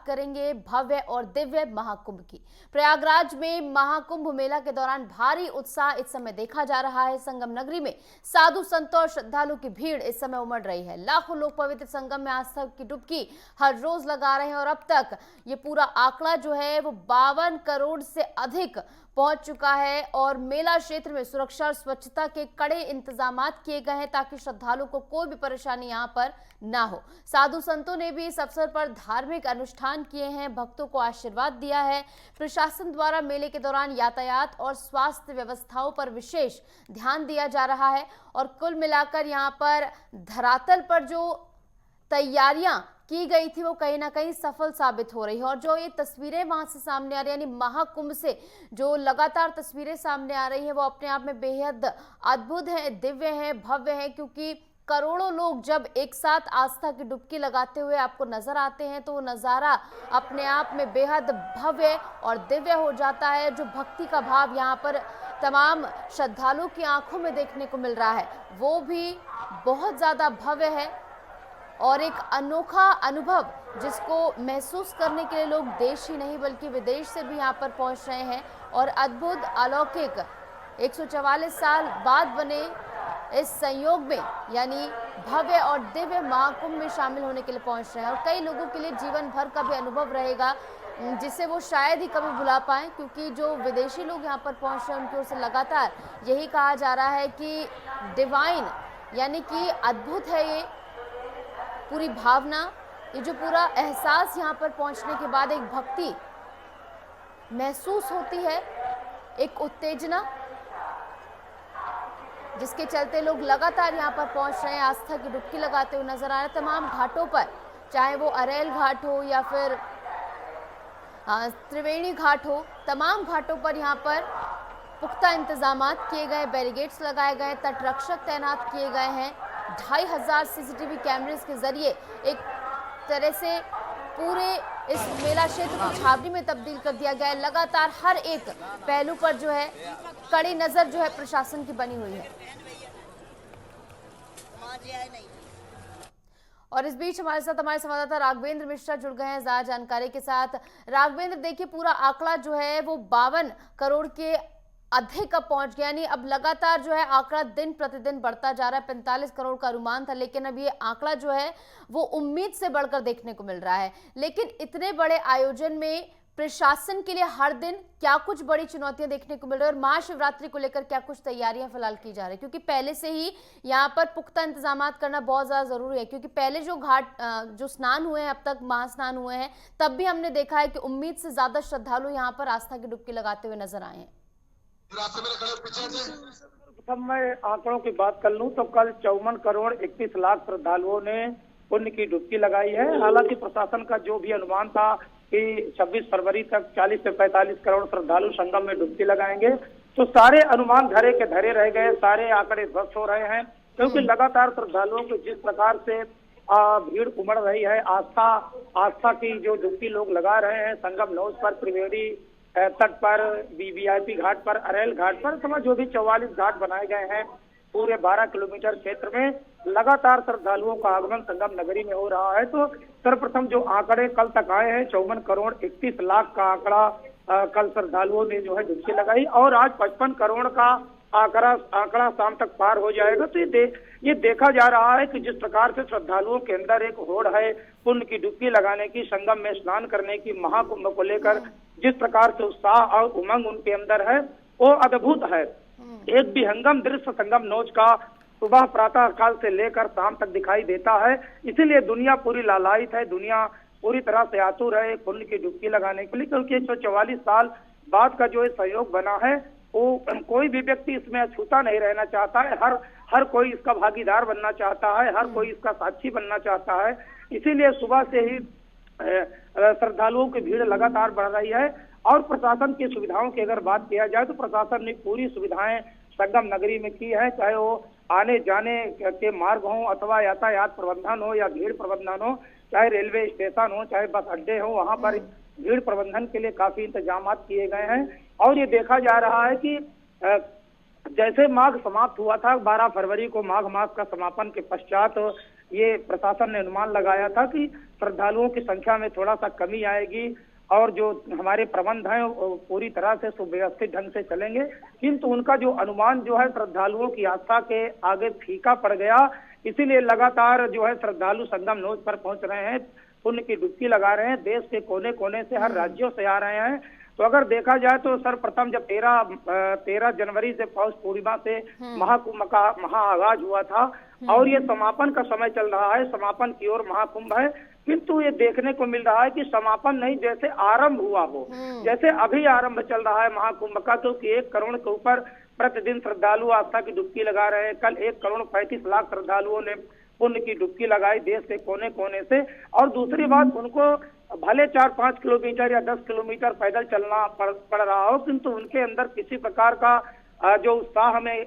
बात करेंगे भव्य और दिव्य महाकुंभ की। प्रयागराज में महाकुंभ मेला के दौरान भारी उत्साह इस समय देखा जा रहा है। संगम नगरी में साधु संतों और श्रद्धालुओं की भीड़ इस समय उमड़ रही है। लाखों लोग पवित्र संगम में आस्था की डुबकी हर रोज लगा रहे हैं और अब तक ये पूरा आंकड़ा जो है वो 52 करोड़ से अधिक पहुंच चुका है और मेला क्षेत्र में सुरक्षा और स्वच्छता के कड़े इंतजाम किए गए हैं ताकि श्रद्धालुओं को कोई भी परेशानी यहां पर ना हो। साधु संतों ने भी इस अवसर पर धार्मिक अनुष्ठान किए हैं, भक्तों को आशीर्वाद दिया है। प्रशासन द्वारा मेले के दौरान यातायात और स्वास्थ्य व्यवस्थाओं पर विशेष ध्यान दिया जा रहा है और कुल मिलाकर यहां पर धरातल पर जो तैयारियां की गई थी वो कहीं ना कहीं सफल साबित हो रही है। और जो ये तस्वीरें वहां से सामने आ रही है, यानी महाकुंभ से जो लगातार तस्वीरें सामने आ रही है वो अपने आप में बेहद अद्भुत है, दिव्य है, भव्य है, क्योंकि करोड़ों लोग जब एक साथ आस्था की डुबकी लगाते हुए आपको नजर आते हैं तो वो नजारा अपने आप में बेहद भव्य और दिव्य हो जाता है। जो भक्ति का भाव यहाँ पर तमाम श्रद्धालुओं की आंखों में देखने को मिल रहा है वो भी बहुत ज्यादा भव्य है और एक अनोखा अनुभव जिसको महसूस करने के लिए लोग देश ही नहीं बल्कि विदेश से भी यहाँ पर पहुँच रहे हैं और अद्भुत अलौकिक 144 साल बाद बने इस संयोग में यानी भव्य और दिव्य महाकुंभ में शामिल होने के लिए पहुंच रहे हैं। और कई लोगों के लिए जीवन भर का भी अनुभव रहेगा जिसे वो शायद ही कभी भुला पाएं, क्योंकि जो विदेशी लोग यहाँ पर पहुंच रहे हैं उनकी ओर से लगातार यही कहा जा रहा है कि डिवाइन यानी कि अद्भुत है ये पूरी भावना, ये जो पूरा एहसास यहाँ पर पहुंचने के बाद एक भक्ति महसूस होती है, एक उत्तेजना जिसके चलते लोग लगातार यहाँ पर पहुंच रहे हैं, आस्था की डुबकी लगाते हुए नजर आ रहे हैं। तमाम घाटों पर, चाहे वो अरेल घाट हो या फिर त्रिवेणी घाट हो, तमाम घाटों पर यहाँ पर पुख्ता इंतजाम किए गए, बैरिकेड्स लगाए गए, तटरक्षक तैनात किए गए हैं। 2500 सीसीटीवी कैमरेस के जरिए एक तरह से पूरे इस मेला क्षेत्र को छावनी में तब्दील कर दिया गया है। लगातार हर एक पहलू पर जो है कड़ी नजर जो है प्रशासन की बनी हुई है। और इस बीच हमारे साथ हमारे संवाददाता राघवेंद्र मिश्रा जुड़ गए हैं ज्यादा जानकारी के साथ। राघवेंद्र, देखिए पूरा आंकड़ा जो है वो 52 करोड़ के अधिक अब पहुंच गया, यानी अब लगातार जो है आंकड़ा दिन प्रतिदिन बढ़ता जा रहा है। 45 करोड़ का अनुमान था लेकिन अब ये आंकड़ा जो है वो उम्मीद से बढ़कर देखने को मिल रहा है। लेकिन इतने बड़े आयोजन में प्रशासन के लिए हर दिन क्या कुछ बड़ी चुनौतियां देखने को मिल रही है और महाशिवरात्रि को लेकर क्या कुछ तैयारियां फिलहाल की जा रही है, क्योंकि पहले से ही यहाँ पर पुख्ता इंतजाम करना बहुत ज्यादा जरूरी है, क्योंकि पहले जो घाट जो स्नान हुए हैं, अब तक महास्नान हुए हैं, तब भी हमने देखा है कि उम्मीद से ज्यादा श्रद्धालु यहाँ पर आस्था की डुबकी लगाते हुए नजर आए हैं। प्रथम मैं आंकड़ों की बात कर लूं तो कल 54 करोड़ 31 लाख श्रद्धालुओं ने पुण्य की डुबकी लगाई है। हालांकि प्रशासन का जो भी अनुमान था कि 26 फरवरी तक 40 से 45 करोड़ श्रद्धालु संगम में डुबकी लगाएंगे, तो सारे अनुमान धरे के धरे रह गए, सारे आंकड़े ध्वस्त हो रहे हैं, क्योंकि लगातार श्रद्धालुओं को जिस प्रकार से भीड़ उमड़ रही है, आस्था की जो डुबकी लोग लगा रहे हैं संगम नौज पर, त्रिवेणी तट पर, वीवीआईपी घाट पर, अरेल घाट पर, समझ जो भी 44 घाट बनाए गए हैं पूरे 12 किलोमीटर क्षेत्र में, लगातार श्रद्धालुओं का आगमन संगम नगरी में हो रहा है। तो सर्वप्रथम जो आंकड़े कल तक आए हैं 54 करोड़ 31 लाख का आंकड़ा कल श्रद्धालुओं ने जो है डुबकी लगाई और आज 55 करोड़ का आंकड़ा शाम तक पार हो जाएगा। तो ये देखा जा रहा है कि जिस प्रकार से श्रद्धालुओं के अंदर एक होड़ है पुण्य की डुबकी लगाने की, संगम में स्नान करने की, महाकुंभ को लेकर जिस प्रकार से उत्साह और उमंग उनके अंदर है वो अद्भुत है। एक विहंगम दृश्य संगम नौज का सुबह प्रातः काल से लेकर शाम तक दिखाई देता है, इसीलिए दुनिया पूरी लालायित है, दुनिया पूरी तरह से आतुर है पुण्य की डुबकी लगाने के लिए, क्योंकि 144 साल बाद का जो सहयोग बना है वो कोई भी व्यक्ति इसमें अछूता नहीं रहना चाहता है, हर कोई इसका भागीदार बनना चाहता है, हर कोई इसका साक्षी बनना चाहता है। इसीलिए सुबह से ही श्रद्धालुओं की भीड़ लगातार बढ़ रही है। और प्रशासन की सुविधाओं की अगर बात किया जाए तो प्रशासन ने पूरी सुविधाएं संगम नगरी में की है, चाहे वो आने जाने के मार्ग हो अथवा यातायात प्रबंधन हो या भीड़ प्रबंधन हो, चाहे रेलवे स्टेशन हो, चाहे बस अड्डे हो, वहां पर भीड़ प्रबंधन के लिए काफी इंतजाम किए गए हैं। और ये देखा जा रहा है कि जैसे माघ समाप्त हुआ था 12 फरवरी को, माघ मास का समापन के पश्चात ये प्रशासन ने अनुमान लगाया था कि श्रद्धालुओं की संख्या में थोड़ा सा कमी आएगी और जो हमारे प्रबंध हैं वो पूरी तरह से सुव्यवस्थित ढंग से चलेंगे, किंतु उनका जो अनुमान जो है श्रद्धालुओं की आस्था के आगे फीका पड़ गया। इसीलिए लगातार जो है श्रद्धालु संगम नोज पर पहुंच रहे हैं, पुण्य की डुबकी लगा रहे हैं। देश के कोने कोने से हर राज्यों से आ रहे हैं। तो अगर देखा जाए तो सर्वप्रथम जब 13 जनवरी से पौष पूर्णिमा से महाकुंभ का महाआगाज हुआ था और ये समापन का समय चल रहा है, समापन की ओर महाकुंभ है, किंतु ये देखने को मिल रहा है कि समापन नहीं, जैसे आरंभ हुआ हो, जैसे अभी आरंभ चल रहा है महाकुंभ का, क्योंकि 1 करोड़ के ऊपर प्रतिदिन श्रद्धालु आस्था की डुबकी लगा रहे हैं। कल 1 करोड़ 35 लाख श्रद्धालुओं ने पुण्य की डुबकी लगाई देश के कोने कोने से। और दूसरी बात, उनको भले 4-5 किलोमीटर या 10 किलोमीटर पैदल चलना पड़ रहा हो, किंतु उनके अंदर किसी प्रकार का जो उत्साह में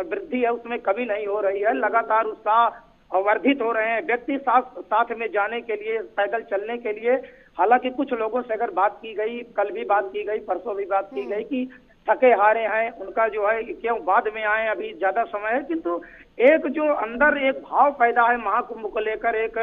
वृद्धि है उसमें कमी नहीं हो रही है। लगातार उत्साह वर्धित हो रहे हैं व्यक्ति साथ में जाने के लिए, पैदल चलने के लिए। हालांकि कुछ लोगों से अगर बात की गई, कल भी बात की गई, परसों भी बात की गई कि थके हारे हैं, उनका जो है क्यों बाद में आए, अभी ज्यादा समय है, किंतु एक जो अंदर एक भाव पैदा है महाकुंभ को लेकर, एक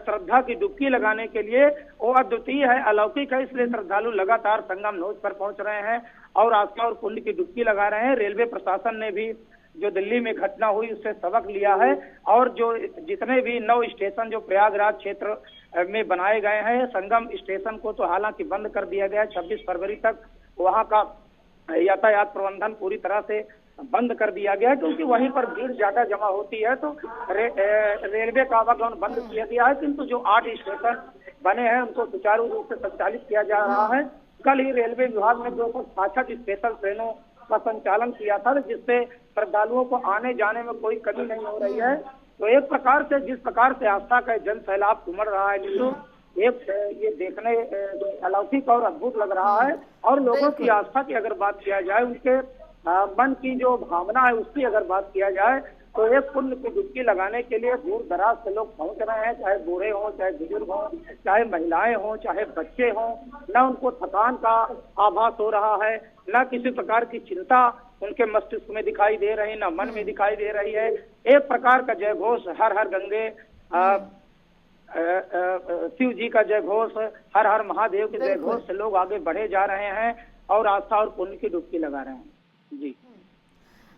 श्रद्धा की डुबकी लगाने के लिए, वो अद्वितीय है, अलौकिक है। इसलिए श्रद्धालु लगातार संगम नोज पर पहुंच रहे हैं और आस्था और पुण्य की डुबकी लगा रहे हैं। रेलवे प्रशासन ने भी जो दिल्ली में घटना हुई उससे सबक लिया है और जो जितने भी 9 स्टेशन जो प्रयागराज क्षेत्र में बनाए गए हैं, संगम स्टेशन को तो हालांकि बंद कर दिया गया है। 26 फरवरी तक वहां का यातायात प्रबंधन पूरी तरह से बंद कर दिया गया है, क्योंकि वहीं पर भीड़ ज्यादा जमा होती है। तो रेलवे का आवागमन बंद किया गया है, किंतु जो 8 स्टेशन बने हैं उनको सुचारू रूप से संचालित किया जा रहा है। कल ही रेलवे विभाग ने 266 स्पेशल ट्रेनों का संचालन किया था, जिससे श्रद्धालुओं को आने जाने में कोई कमी नहीं हो रही है। तो एक प्रकार से जिस प्रकार से आस्था का जन सैलाब उमड़ रहा है, एक ये देखने अलौकिक और अद्भुत लग रहा है। और लोगों की आस्था की अगर बात किया जाए, उनके मन की जो भावना है उसकी अगर बात किया जाए, तो एक पुण्य की डुबकी लगाने के लिए दूर दराज से लोग पहुंच रहे हैं, चाहे बूढ़े हों, चाहे बुजुर्ग हों, चाहे महिलाएं हों, चाहे बच्चे हों। न उनको थकान का आभास हो रहा है, न किसी प्रकार की चिंता उनके मस्तिष्क में दिखाई दे रही, न मन में दिखाई दे रही है। एक प्रकार का जय घोष, हर हर गंगे, शिव जी का जय घोष, हर हर महादेव के जय घोष से लोग आगे बढ़े जा रहे हैं और आस्था और पुण्य की डुबकी लगा रहे हैं। जी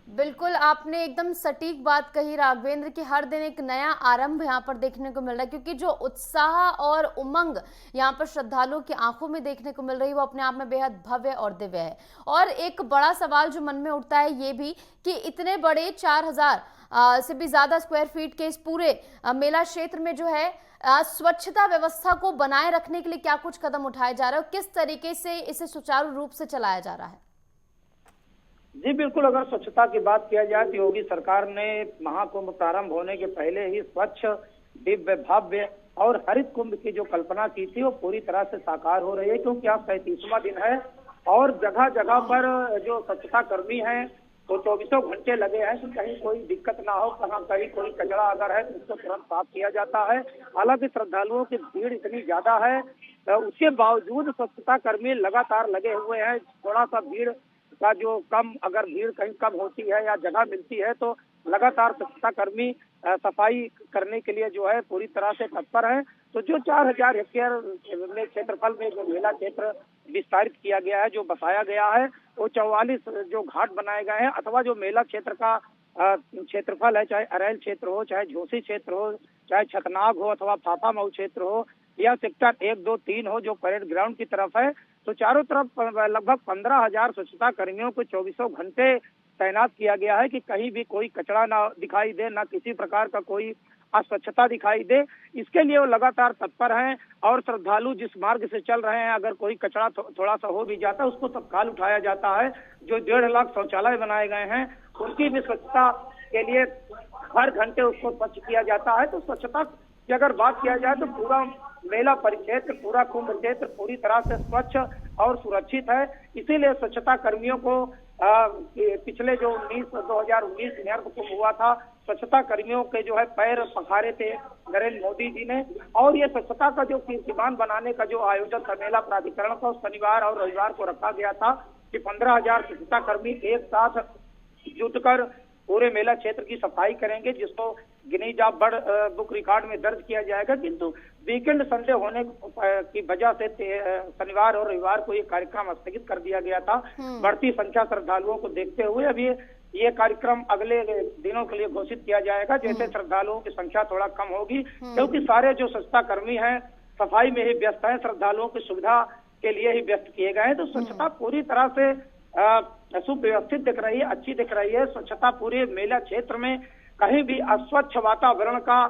बिल्कुल, आपने एकदम सटीक बात कही राघवेंद्र कि हर दिन एक नया आरंभ यहाँ पर देखने को मिल रहा है, क्योंकि जो उत्साह और उमंग यहाँ पर श्रद्धालुओं की आंखों में देखने को मिल रही है वो अपने आप में बेहद भव्य और दिव्य है। और एक बड़ा सवाल जो मन में उठता है ये भी कि इतने बड़े 4000 से भी ज्यादा स्क्वायर फीट के इस पूरे मेला क्षेत्र में जो है स्वच्छता व्यवस्था को बनाए रखने के लिए क्या कुछ कदम उठाए जा रहे हैं, किस तरीके से इसे सुचारू रूप से चलाया जा रहा है? जी बिल्कुल, अगर स्वच्छता की बात किया जाए तो योगी सरकार ने महाकुंभ प्रारंभ होने के पहले ही स्वच्छ, दिव्य, भव्य और हरित कुंभ की जो कल्पना की थी वो पूरी तरह से साकार हो रही है, क्योंकि आज 37वां दिन है और जगह जगह पर जो स्वच्छता कर्मी हैं तो 24 घंटे लगे हैं कि कहीं कोई दिक्कत ना हो, कहीं कोई कचरा अगर है तो उसको तुरंत साफ किया जाता है। हालांकि श्रद्धालुओं की भीड़ इतनी ज्यादा है, उसके बावजूद स्वच्छता कर्मी लगातार लगे हुए हैं। थोड़ा सा भीड़ का जो अगर भीड़ कहीं कम होती है या जगह मिलती है तो लगातार स्वच्छता कर्मी सफाई करने के लिए जो है पूरी तरह से तत्पर है। तो जो 4000 हेक्टेयर में क्षेत्रफल में जो मेला क्षेत्र विस्तारित किया गया है, जो बसाया गया है, वो 44 जो घाट बनाए गए हैं, अथवा जो मेला क्षेत्र का क्षेत्रफल है, चाहे अरैल क्षेत्र हो, चाहे झोसी क्षेत्र हो, चाहे छतनाग हो, अथवा फाफामऊ क्षेत्र हो या सेक्टर 1, 2, 3 हो जो परेड ग्राउंड की तरफ है, तो चारों तरफ लगभग 15,000 स्वच्छता कर्मियों को 24 घंटे तैनात किया गया है कि कहीं भी कोई कचरा ना दिखाई दे, ना किसी प्रकार का कोई अस्वच्छता दिखाई दे। इसके लिए वो लगातार तत्पर हैं और श्रद्धालु जिस मार्ग से चल रहे हैं, अगर कोई कचरा थोड़ा सा हो भी जाता है उसको तत्काल उठाया जाता है। जो 1.5 लाख शौचालय बनाए गए हैं उनकी भी स्वच्छता के लिए हर घंटे उसको स्वच्छ किया जाता है। तो स्वच्छता की अगर बात किया जाए तो पूरा मेला परिक्षेत्र, पूरा कुंभ क्षेत्र पूरी तरह से स्वच्छ और सुरक्षित है। इसीलिए स्वच्छता कर्मियों को पिछले जो 2019 नर्मदा कुंभ हुआ था, स्वच्छता कर्मियों के जो है पैर पखारे थे नरेंद्र मोदी जी ने। और ये स्वच्छता का जो कीर्तिमान बनाने का जो आयोजन था मेला प्राधिकरण का, शनिवार और रविवार को रखा गया था कि 15,000 स्वच्छता कर्मी एक साथ जुटकर पूरे मेला क्षेत्र की सफाई करेंगे, जिसको Guinness of world book record में दर्ज किया जाएगा। किंतु वीकेंड संडे होने की वजह से शनिवार और रविवार को ये कार्यक्रम स्थगित कर दिया गया था। बढ़ती संख्या श्रद्धालुओं को देखते हुए अभी ये कार्यक्रम अगले दिनों के लिए घोषित किया जाएगा, जैसे श्रद्धालुओं की संख्या थोड़ा कम होगी, क्योंकि सारे जो स्वच्छता कर्मी हैं सफाई में ही व्यस्त हैं, श्रद्धालुओं की सुविधा के लिए ही व्यस्त किए गए हैं। तो स्वच्छता पूरी तरह से सुव्यवस्थित दिख रही है, अच्छी दिख रही है। स्वच्छता पूरे मेला क्षेत्र में कहीं भी अस्वच्छ वातावरण का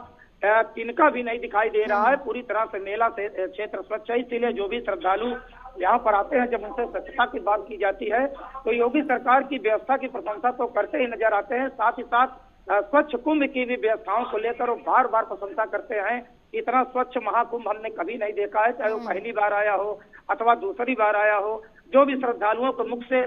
तिनका भी नहीं दिखाई दे रहा है। पूरी तरह से मेला से क्षेत्र स्वच्छ है। इसीलिए जो भी श्रद्धालु यहाँ पर आते हैं, जब उनसे स्वच्छता की बात की जाती है तो योगी सरकार की व्यवस्था की प्रशंसा तो करते ही नजर आते हैं, साथ ही साथ स्वच्छ कुंभ की भी व्यवस्थाओं को लेकर वो बार बार प्रशंसा करते हैं। इतना स्वच्छ महाकुंभ हमने कभी नहीं देखा है, चाहे वो पहली बार आया हो अथवा दूसरी बार आया हो। जो भी श्रद्धालुओं को मुख से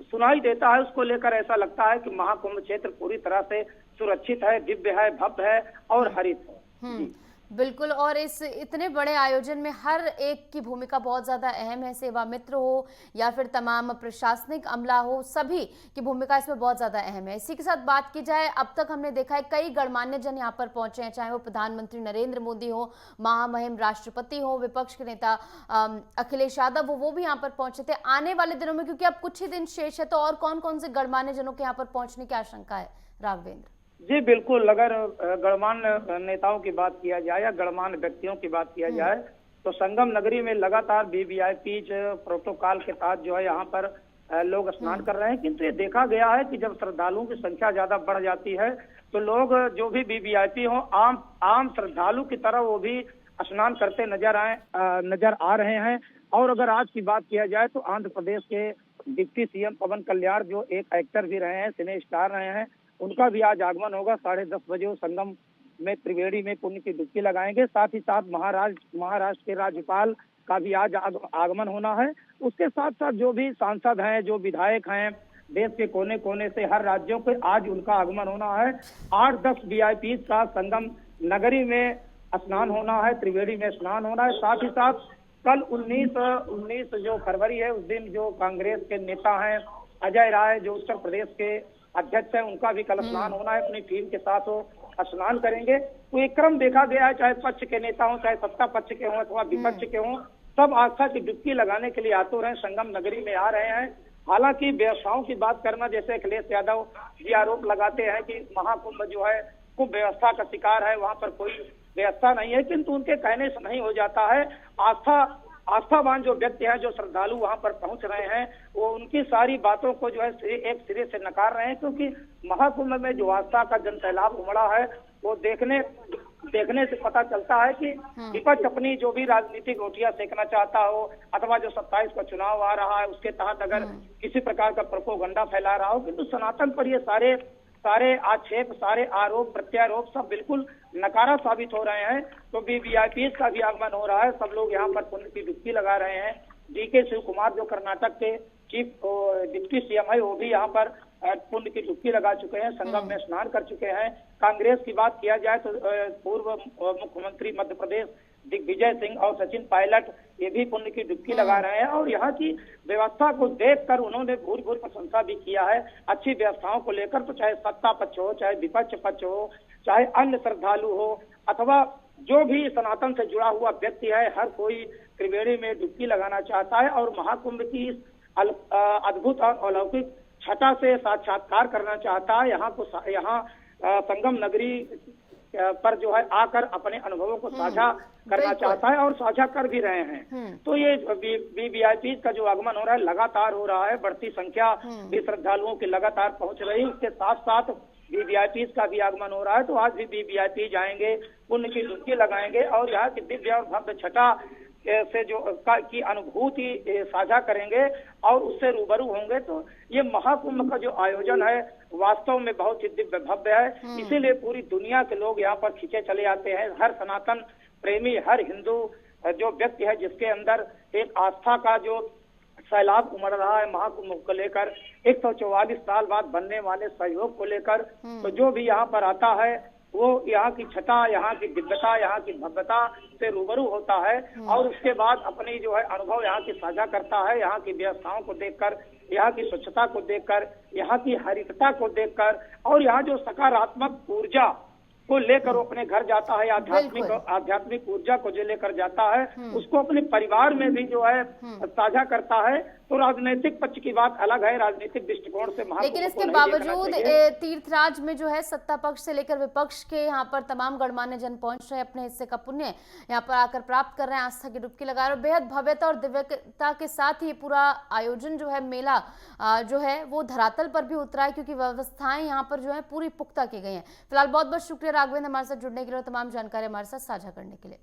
सुनाई देता है उसको लेकर ऐसा लगता है कि महाकुंभ क्षेत्र पूरी तरह से सुरक्षित है, दिव्य है, भव्य है और हरित है। बिल्कुल, और इस इतने बड़े आयोजन में हर एक की भूमिका बहुत ज़्यादा अहम है। सेवा मित्र हो या फिर तमाम प्रशासनिक अमला हो, सभी की भूमिका इसमें बहुत ज़्यादा अहम है। इसी के साथ बात की जाए, अब तक हमने देखा है कई गणमान्य जन यहाँ पर पहुंचे हैं, चाहे वो प्रधानमंत्री नरेंद्र मोदी हो, महामहिम राष्ट्रपति हो, विपक्ष के नेता अखिलेश यादव हो, वो भी यहाँ पर पहुंचे थे। आने वाले दिनों में, क्योंकि अब कुछ ही दिन शेष है, तो और कौन कौन से गणमान्य जनों के यहाँ पर पहुंचने की आशंका है राघवेंद्र? जी बिल्कुल, अगर गणमान्य नेताओं की बात किया जाए या गणमान्य व्यक्तियों की बात किया जाए तो संगम नगरी में लगातार वीवीआईपी प्रोटोकॉल के तहत जो है यहाँ पर लोग स्नान कर रहे हैं। किंतु ये देखा गया है कि जब श्रद्धालुओं की संख्या ज्यादा बढ़ जाती है तो लोग जो भी वीवीआईपी हो आम श्रद्धालु की तरह वो भी स्नान करते नजर आ रहे हैं। और अगर आज की बात किया जाए तो आंध्र प्रदेश के डिप्टी सीएम पवन कल्याण, जो एक एक्टर भी रहे हैं, सिने स्टार रहे हैं, उनका भी आज आगमन होगा। 10:30 बजे वो संगम में त्रिवेणी में पुण्य की डुबकी लगाएंगे। साथ ही साथ महाराष्ट्र के राज्यपाल का भी आज आगमन होना है। उसके साथ साथ जो भी सांसद हैं, जो विधायक हैं, देश के कोने कोने से हर राज्यों के आज उनका आगमन होना है। 8-10 वीआईपी का संगम नगरी में स्नान होना है, त्रिवेणी में स्नान होना है। साथ ही साथ कल 19 जो फरवरी है, उस दिन जो कांग्रेस के नेता हैं अजय राय, जो उत्तर प्रदेश के अध्यक्ष है, उनका भी कल स्नान होना है। अपनी टीम के साथ वो स्नान करेंगे। तो एक क्रम देखा गया है, चाहे पक्ष के नेता हों, चाहे सत्ता पक्ष के हों अथवा विपक्ष के हों, सब आस्था की डुबकी लगाने के लिए आतुर हैं, संगम नगरी में आ रहे हैं। हालांकि व्यवस्थाओं की बात करना, जैसे अखिलेश यादव जी आरोप लगाते हैं कि महाकुंभ जो है कुंभ व्यवस्था का शिकार है, वहां पर कोई व्यवस्था नहीं है, किंतु उनके कहने से नहीं हो जाता है। आस्थावान जो व्यक्ति हैं, जो श्रद्धालु वहां पर पहुंच रहे हैं, वो उनकी सारी बातों को जो है एक सिरे से नकार रहे हैं, क्योंकि महाकुंभ में जो आस्था का जन सैलाब उमड़ा है वो देखने से पता चलता है कि विपक्ष अपनी जो भी राजनीतिक रोटियां सेकना चाहता हो अथवा जो 27 का चुनाव आ रहा है उसके तहत अगर किसी प्रकार का प्रोपोगंडा फैला रहा हो, किंतु सनातन पर ये सारे आक्षेप, सारे आरोप प्रत्यारोप सब बिल्कुल नकारा साबित हो रहे हैं। तो वीवीआईपी का भी आगमन हो रहा है, सब लोग यहाँ पर पुण्य की डुबकी लगा रहे हैं। डीके शिव कुमार, जो कर्नाटक के चीफ डिप्टी सीएम है, वो भी यहाँ पर पुण्य की डुबकी लगा चुके हैं, संगम में स्नान कर चुके हैं। कांग्रेस की बात किया जाए तो पूर्व मुख्यमंत्री मध्य प्रदेश दिग्विजय सिंह और सचिन पायलट ये भी पुण्य की डुबकी लगा रहे हैं। और यहाँ की व्यवस्था को देखकर उन्होंने भूरी प्रशंसा भी किया है अच्छी व्यवस्थाओं को लेकर। तो चाहे सत्ता पक्ष हो, चाहे विपक्ष पक्ष हो, चाहे अन्य श्रद्धालु हो अथवा जो भी सनातन से जुड़ा हुआ व्यक्ति है, हर कोई त्रिवेणी में डुबकी लगाना चाहता है और महाकुंभ की इस अद्भुत और अलौकिक छटा से साक्षात्कार करना चाहता है। यहाँ संगम नगरी पर जो है आकर अपने अनुभवों को साझा करना चाहता है और साझा कर भी रहे हैं। तो ये वीवीआईपी का जो आगमन हो रहा है लगातार हो रहा है, बढ़ती संख्या भी श्रद्धालुओं की लगातार पहुंच रही है। उसके साथ साथ वीवीआईपी का भी आगमन हो रहा है। तो आज भी वीवीआईपी जाएंगे, पुण्य की डुबकी लगाएंगे और यहाँ की दिव्य और भव्य छटा से जो की अनुभूति साझा करेंगे और उससे रूबरू होंगे। तो ये महाकुंभ का जो आयोजन है वास्तव में बहुत ही दिव्य भव्य है। इसीलिए पूरी दुनिया के लोग यहाँ पर खींचे चले आते हैं। हर सनातन प्रेमी, हर हिंदू जो व्यक्ति है जिसके अंदर एक आस्था का जो सैलाब उमड़ रहा है महाकुंभ को लेकर, 144 साल बाद बनने वाले सहयोग को लेकर, तो जो भी यहाँ पर आता है वो यहाँ की छटा, यहाँ की दिव्यता, यहाँ की भव्यता से रूबरू होता है और उसके बाद अपनी जो है अनुभव यहाँ की साझा करता है। यहाँ की व्यवस्थाओं को देखकर, यहाँ की स्वच्छता को देखकर, यहाँ की हरितता को देखकर और यहाँ जो सकारात्मक ऊर्जा को लेकर वो अपने घर जाता है, आध्यात्मिक ऊर्जा को जो लेकर जाता है उसको अपने परिवार में भी जो है साझा करता है। तो राजनीतिक पक्ष की बात अलग है, राजनीतिक दृष्टिकोण से लेकिन इसके बावजूद तीर्थराज में जो है सत्ता पक्ष से लेकर विपक्ष के यहाँ पर तमाम गणमान्य जन पहुंच रहे हैं, अपने हिस्से का पुण्य यहाँ पर आकर प्राप्त कर रहे हैं, आस्था की डुबकी लगा रहे हैं। बेहद भव्यता और दिव्यता के साथ ही पूरा आयोजन जो है, मेला जो है वो धरातल पर भी उतरा है, क्योंकि व्यवस्थाएं यहाँ पर जो है पूरी पुख्ता की गई हैं। फिलहाल बहुत बहुत शुक्रिया राघवेंद्र हमारे साथ जुड़ने के लिए, तमाम जानकारी हमारे साथ साझा करने के लिए।